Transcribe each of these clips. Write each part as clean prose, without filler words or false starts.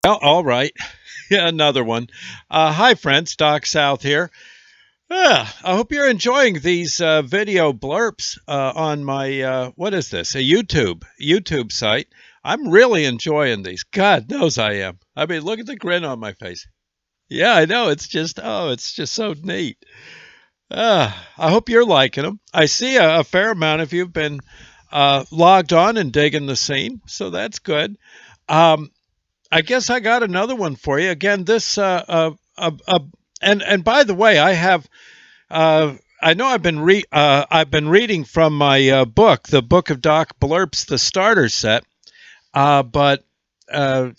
Well, all right. Yeah, another one. Hi, friends. Doc South here. I hope you're enjoying these video blurps on my what is this? A YouTube site. I'm really enjoying these. God knows I am. I mean, look at the grin on my face. Yeah, I know. It's just so neat. I hope you're liking them. I see a fair amount of you've been logged on and digging the scene, so that's good. Um, I guess I got another one for you. Again, this and by the way, I know I've been reading from my book, the Book of Doc Blurps, the starter set. But uh,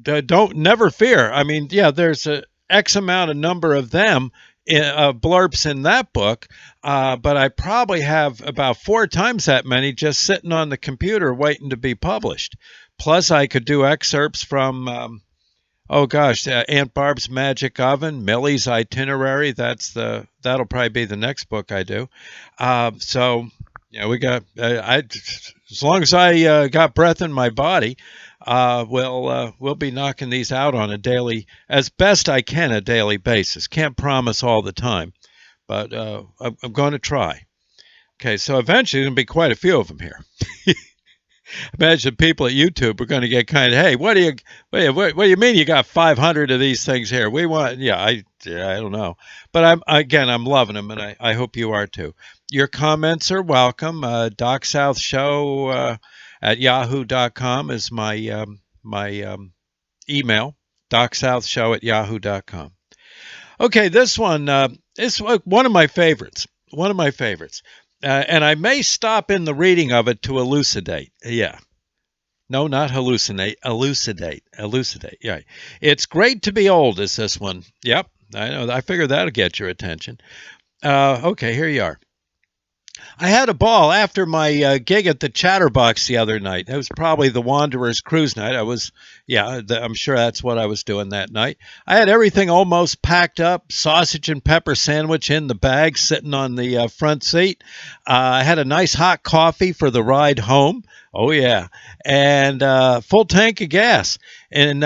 don't never fear. I mean, yeah, there's a X amount of number of them blurps in that book, but I probably have about four times that many just sitting on the computer waiting to be published. Plus, I could do excerpts from oh gosh, Aunt Barb's Magic Oven, Millie's Itinerary. That'll probably be the next book I do. So yeah, we got I as long as I got breath in my body, we'll be knocking these out on a daily, as best I can, a daily basis. Can't promise all the time, but I'm going to try. Okay, so eventually there's going to be quite a few of them here. Imagine people at YouTube are going to get kind of, hey, what do you mean you got 500 of these things here? We want, yeah, I don't know, but I'm loving them, and I hope you are too. Your comments are welcome. Doc South Show at yahoo.com is my email. Doc South Show at yahoo.com. Okay, this one is one of my favorites. One of my favorites. And I may stop in the reading of it to elucidate. Yeah. No, not hallucinate. Elucidate. Elucidate. Yeah. It's great to be old, is this one. Yep. I know. I figured that'll get your attention. Okay, here you are. I had a ball after my gig at the Chatterbox the other night. It was probably the Wanderers cruise night. I'm sure that's what I was doing that night. I had everything almost packed up, sausage and pepper sandwich in the bag, sitting on the front seat. I had a nice hot coffee for the ride home. Oh yeah, and full tank of gas, and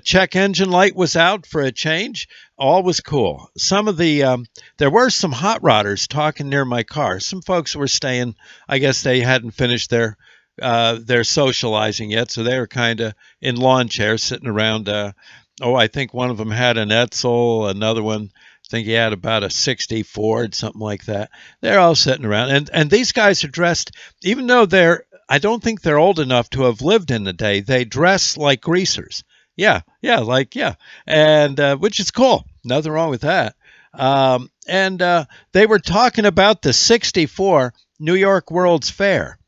check engine light was out for a change. All was cool. There were some hot rodders talking near my car. Some folks were staying. I guess they hadn't finished their socializing yet, so they were kind of in lawn chairs sitting around. I think one of them had an Edsel, another one, I think he had about a 60 Ford, something like that. They're all sitting around, and these guys are dressed, even though I don't think they're old enough to have lived in the day. They dress like greasers. Yeah, and which is cool. Nothing wrong with that. And they were talking about the '64 New York World's Fair,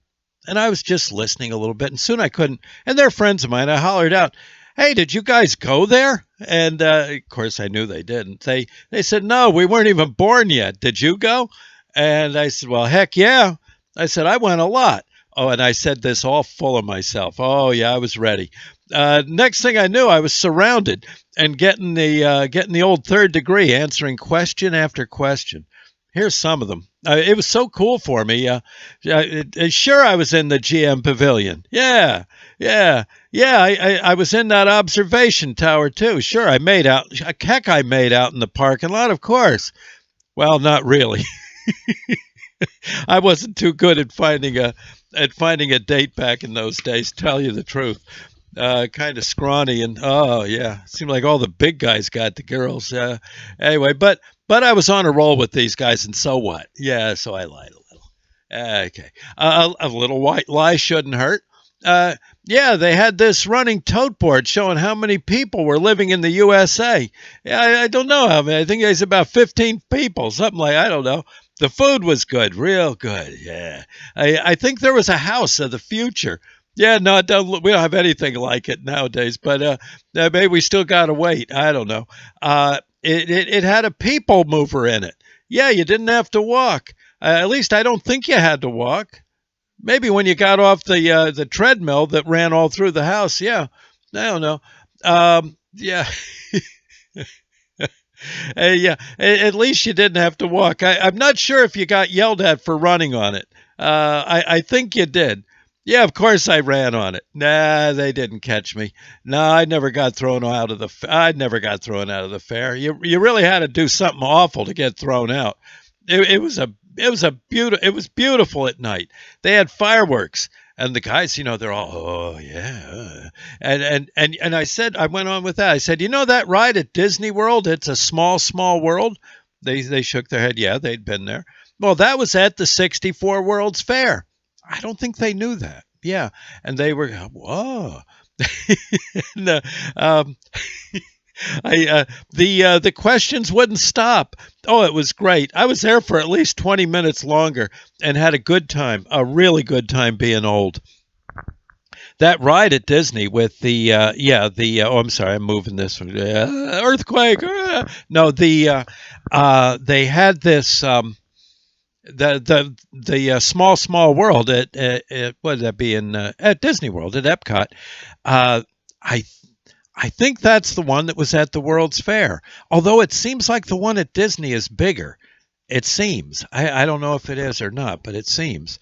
and I was just listening a little bit, and soon I couldn't. And they're friends of mine. I hollered out, "Hey, did you guys go there?" And of course, I knew they didn't. They said, "No, we weren't even born yet. Did you go?" And I said, "Well, heck yeah." I said, "I went a lot." Oh, and I said this all full of myself. Oh yeah, I was ready. Next thing I knew, I was surrounded and getting the old third degree, answering question after question. Here's some of them. It was so cool for me. Sure, I was in the GM Pavilion. Yeah. I was in that observation tower too. Sure, I made out in the parking lot, of course. Well, not really. I wasn't too good at finding a date back in those days. Tell you the truth, kind of scrawny, and oh yeah, seemed like all the big guys got the girls. Anyway, but I was on a roll with these guys, and so what? Yeah, so I lied a little. Okay, a little white lie shouldn't hurt. Yeah, they had this running tote board showing how many people were living in the USA. Yeah, I don't know how many. I think it's about 15 people, something like, I don't know. The food was good, real good. Yeah, I think there was a house of the future. Yeah, no, we don't have anything like it nowadays, but maybe we still got to wait. I don't know. It had a people mover in it. Yeah, you didn't have to walk. At least I don't think you had to walk. Maybe when you got off the treadmill that ran all through the house. Yeah, I don't know. Yeah. Yeah, at least you didn't have to walk. I'm not sure if you got yelled at for running on it. I think you did. Yeah, of course I ran on it. Nah, they didn't catch me. No, I never got thrown out of the. I never got thrown out of the fair. You really had to do something awful to get thrown out. It was beautiful at night. They had fireworks, and the guys, they're all, oh yeah, and I went on with that. I said, that ride at Disney World, it's a small world. They shook their head. Yeah, they'd been there. Well, that was at the 64 World's Fair. I don't think they knew that. Yeah, and they were, whoa. and, the questions wouldn't stop. Oh, it was great. I was there for at least 20 minutes longer and had a good time, a really good time being old. That ride at Disney with oh, I'm sorry, I'm moving this one. Earthquake. No, they had this the small world at what would that be in at Disney World at Epcot. I I think that's the one that was at the World's Fair. Although it seems like the one at Disney is bigger. It seems. I don't know if it is or not, but it seems.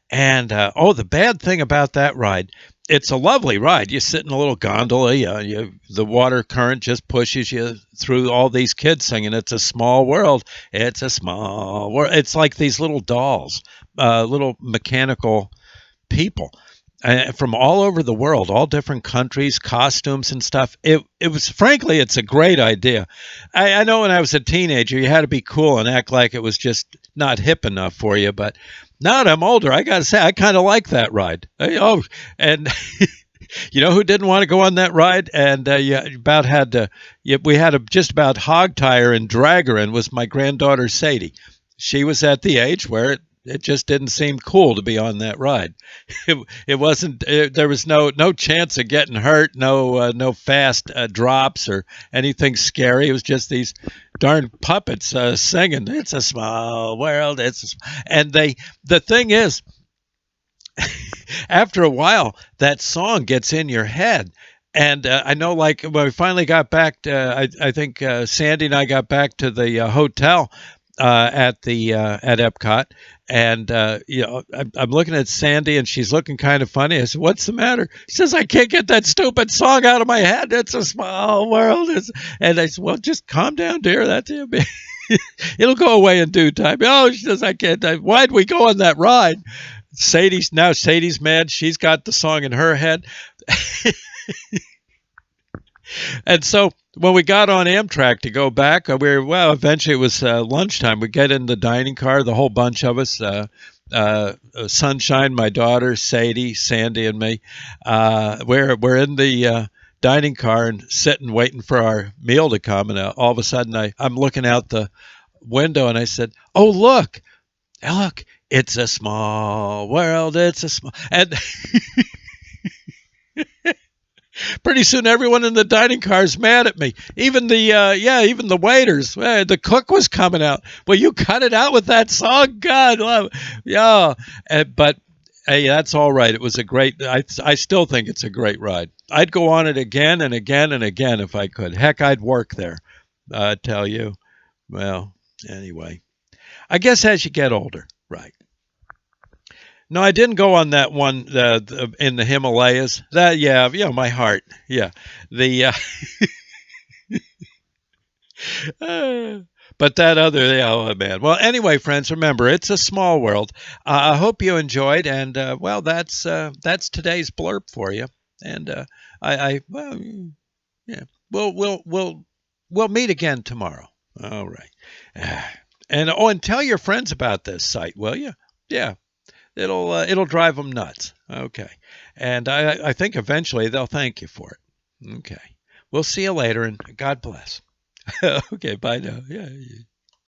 And the bad thing about that ride, it's a lovely ride. You sit in a little gondola. The water current just pushes you through all these kids singing, "It's a small world. It's a small world." It's like these little dolls, little mechanical people from all over the world, all different countries, costumes and stuff. It was, frankly, it's a great idea. I know when I was a teenager, you had to be cool and act like it was just not hip enough for you. But now that I'm older, I got to say, I kind of like that ride. And you know who didn't want to go on that ride? And we had to just about hog tie her and drag her in, was my granddaughter Sadie. She was at the age where it just didn't seem cool to be on that ride. It wasn't. There was no chance of getting hurt. No fast drops or anything scary. It was just these darn puppets singing. It's a small world. And the thing is, after a while, that song gets in your head. And I know, like, when we finally got back, I think Sandy and I got back to the hotel at Epcot, and I'm looking at Sandy, and she's looking kind of funny. I said, "What's the matter?" She says, "I can't get that stupid song out of my head. It's a small world." And I said, "Well, just calm down, dear. That's it. It'll go away in due time." Oh, she says, "I can't. Why'd we go on that ride?" Sadie's mad. She's got the song in her head. And so when we got on Amtrak to go back, eventually it was lunchtime. We get in the dining car, the whole bunch of us, Sunshine, my daughter, Sadie, Sandy, and me. We're in the dining car and sitting waiting for our meal to come. And all of a sudden I'm looking out the window and I said, "Oh, look, it's a small world. It's a small..." And pretty soon, everyone in the dining car is mad at me. Even the waiters. The cook was coming out. Well, you cut it out with that song, God, love, yeah. But hey, that's all right. It was a great. I still think it's a great ride. I'd go on it again and again and again if I could. Heck, I'd work there. I tell you. Well, anyway, I guess as you get older, right. No, I didn't go on that one in the Himalayas. My heart. Yeah, the but that other, oh man. Well, anyway, friends, remember it's a small world. I hope you enjoyed, and that's today's blurb for you. And yeah, we'll meet again tomorrow. All right, and tell your friends about this site, will you? Yeah. It'll drive them nuts. Okay. And I think eventually they'll thank you for it. Okay. We'll see you later, and God bless. Okay, bye now. Yeah.